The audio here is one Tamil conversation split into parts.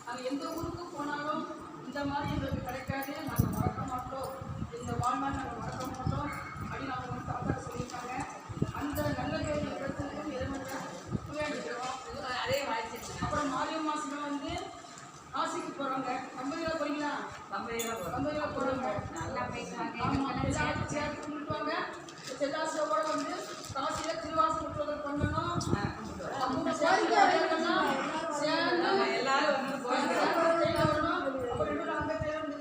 நாங்கள் எந்த ஊருக்கு போனாலும் இந்த மாதிரி எங்களுக்கு கிடைக்காது, நாங்கள் மறக்க மாட்டோம், இந்த வாழ்நாள் நாங்கள் மறக்க மாட்டோம் அப்படின்னு அவங்க வந்து தாத்தா சொல்லியிருக்காங்க. அந்த நல்ல பேர் இடத்துக்கும் இறைவனை புரியாடிக்கிறோம். அதே வாழ்க்கை. அப்புறம் மாரியம்மா சிவன் வந்து காசிக்கு போகிறாங்க. 50 கிலோ போறீங்களா? 50 கிலோ போகிறாங்க. நல்லா பேசுவாங்க. ஆமாம், எல்லாரும் சேர்த்து கும்பிட்டுவாங்க. செல்லாசியோட வந்து காசியில் திருவாசல் முற்றுவதல் பண்ணணும். அவங்க சேர்ந்து எல்லாரும் வந்து வரணும். அப்புறம் இன்னொரு அங்கே தேர்வு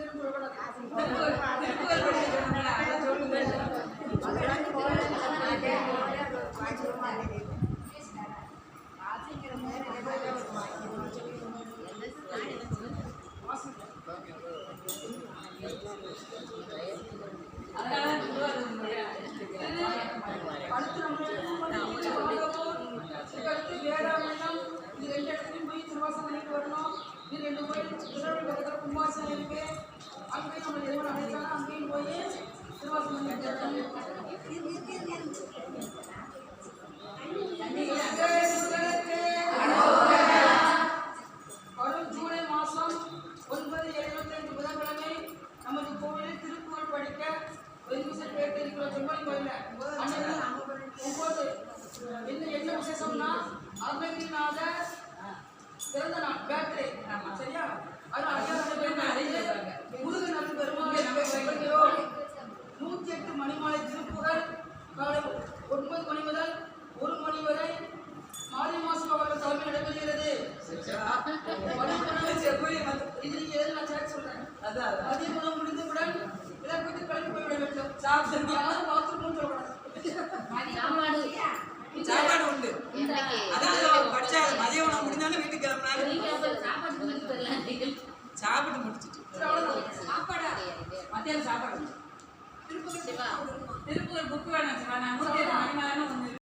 வேடாமெல்லாம் இது 2 இடத்துலையும் போய் திருவாசம் பண்ணிட்டு வரணும். இது 2 கோயில் பக்கத்தில் கும்பாசனம் இருக்கு. அங்கேயும் நம்ம இறைவன் அழைச்சாலும் அங்கேயும் போய் திருவாசம் பண்ணிட்டு வரும் ஜூலை மாதம் 9/75 புதன்கிழமை நமது கோவிலில் திருக்குறள் படிக்க பேர் இருக்கிற செம்மொழி கோயில 9 என்ன விசேஷம்னா அருணகிரிநாதர் பிறந்த நாள் பேர்த்டே. சரியா? அது முருகன் அருள் பெருமாள் 108 மணிமாலை திருப்புகழ் காலை 9 மணி முதல் 1 மணி வரை மாரி மாசம் அவர்கள் தலைமை நடைபெறுகிறது. இதில் ஏழு நான் சேர்த்து சொல்றேன். மதிய உணவு முடிந்தவுடன் இதற்கு கிளம்பி போய்விட வேண்டும். யாரும் பாத்ரூம் சொல்லக்கூடாது. சாப்பாடு உண்டு. அதாவது படிச்சா மதிய உணவு முடிஞ்சாலும் வீட்டுக்கு கிளம்பினாலும் சாப்பிட்டு முடிச்சிட்டு சாப்பாடா மத்தியானம் சாப்பாடு திருப்பூர் புக்கு வேணும். நான் 108 மணி நேரம்